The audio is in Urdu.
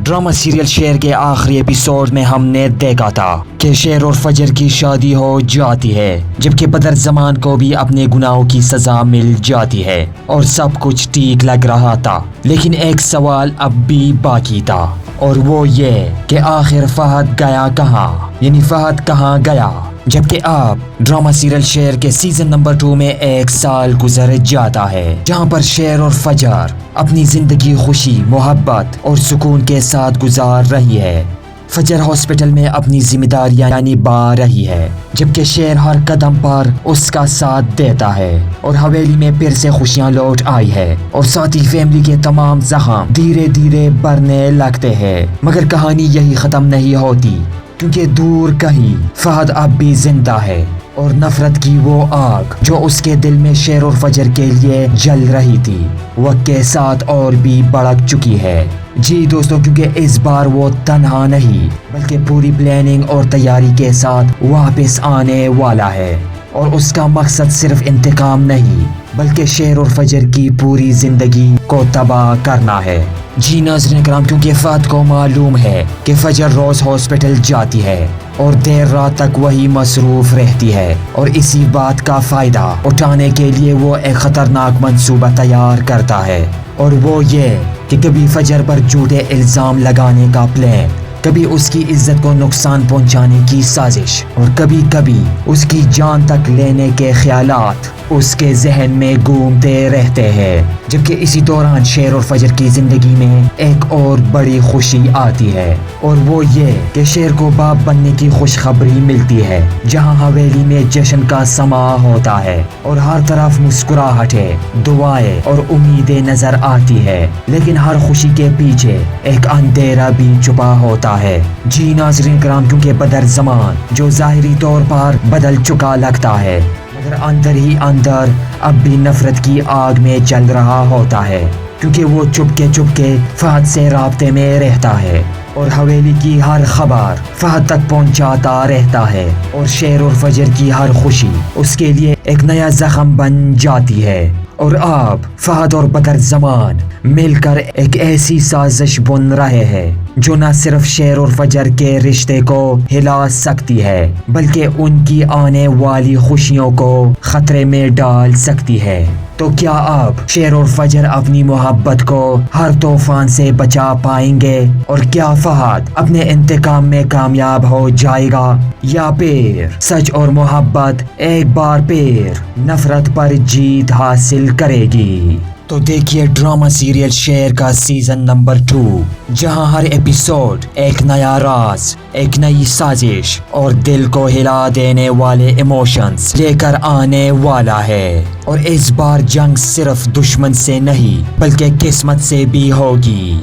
ڈرامہ سیریل شیر کے آخری ایپیسوڈ میں ہم نے دیکھا تھا کہ شیر اور فجر کی شادی ہو جاتی ہے، جبکہ بدر زمان کو بھی اپنے گناہوں کی سزا مل جاتی ہے اور سب کچھ ٹھیک لگ رہا تھا۔ لیکن ایک سوال اب بھی باقی تھا، اور وہ یہ کہ آخر فہد گیا کہاں، یعنی فہد کہاں گیا؟ جبکہ اب ڈرامہ سیریل شیر کے سیزن نمبر 2 میں 1 سال گزر جاتا ہے، جہاں پر شیر اور فجر اپنی زندگی خوشی، محبت اور سکون کے ساتھ گزار رہی ہے۔ فجر ہاسپٹل میں اپنی ذمہ داریاں نبھا رہی ہے، جبکہ شیر ہر قدم پر اس کا ساتھ دیتا ہے، اور حویلی میں پھر سے خوشیاں لوٹ آئی ہے، اور ساتھ ہی فیملی کے تمام زخم دھیرے دھیرے بھرنے لگتے ہیں۔ مگر کہانی یہی ختم نہیں ہوتی، کیونکہ دور کہیں فہد اب بھی زندہ ہے، اور نفرت کی وہ آگ جو اس کے دل میں شیر اور فجر کے لیے جل رہی تھی، وقت کے ساتھ اور بھی بڑک چکی ہے۔ جی دوستو، کیونکہ اس بار وہ تنہا نہیں بلکہ پوری پلاننگ اور تیاری کے ساتھ واپس آنے والا ہے، اور اس کا مقصد صرف انتقام نہیں بلکہ شیر اور فجر کی پوری زندگی کو تباہ کرنا ہے۔ جی ناظرین کرام، کیونکہ فہد کو معلوم ہے کہ فجر روز ہاسپٹل جاتی ہے اور دیر رات تک وہی مصروف رہتی ہے، اور اسی بات کا فائدہ اٹھانے کے لیے وہ ایک خطرناک منصوبہ تیار کرتا ہے، اور وہ یہ کہ کبھی فجر پر جھوٹے الزام لگانے کا پلان، کبھی اس کی عزت کو نقصان پہنچانے کی سازش، اور کبھی کبھی اس کی جان تک لینے کے خیالات اس کے ذہن میں گھومتے رہتے ہیں۔ جبکہ اسی دوران شیر اور فجر کی زندگی میں ایک اور بڑی خوشی آتی ہے، اور وہ یہ کہ شیر کو باپ بننے کی خوشخبری ملتی ہے، جہاں حویلی میں جشن کا سما ہوتا ہے اور ہر طرف مسکراہٹیں، دعائیں اور امیدیں نظر آتی ہے۔ لیکن ہر خوشی کے پیچھے ایک اندھیرا بھی چھپا ہوتا ہے۔ جی ناظرین کرام، کیونکہ بدر زمان جو ظاہری طور پر بدل چکا لگتا ہے، مگر اندر ہی اندر اب بھی نفرت کی آگ میں جل رہا ہوتا ہے، کیونکہ وہ چپ کے فہد سے رابطے میں رہتا ہے، اور حویلی کی ہر خبر فہد تک پہنچاتا رہتا ہے، اور شیر اور فجر کی ہر خوشی اس کے لیے ایک نیا زخم بن جاتی ہے۔ اور اب فہد اور بدر زمان مل کر ایک ایسی سازش بن رہے ہیں جو نہ صرف شیر اور فجر کے رشتے کو ہلا سکتی ہے بلکہ ان کی آنے والی خوشیوں کو خطرے میں ڈال سکتی ہے۔ تو کیا اب شیر اور فجر اپنی محبت کو ہر طوفان سے بچا پائیں گے، اور کیا فہد اپنے انتقام میں کامیاب ہو جائے گا، یا پھر سچ اور محبت ایک بار پھر نفرت پر جیت حاصل کرے گی؟ تو دیکھیے ڈرامہ سیریل شیر کا سیزن نمبر 2، جہاں ہر ایپیسوڈ ایک نیا راز، ایک نئی سازش اور دل کو ہلا دینے والے ایموشنز لے کر آنے والا ہے۔ اور اس بار جنگ صرف دشمن سے نہیں بلکہ قسمت سے بھی ہوگی۔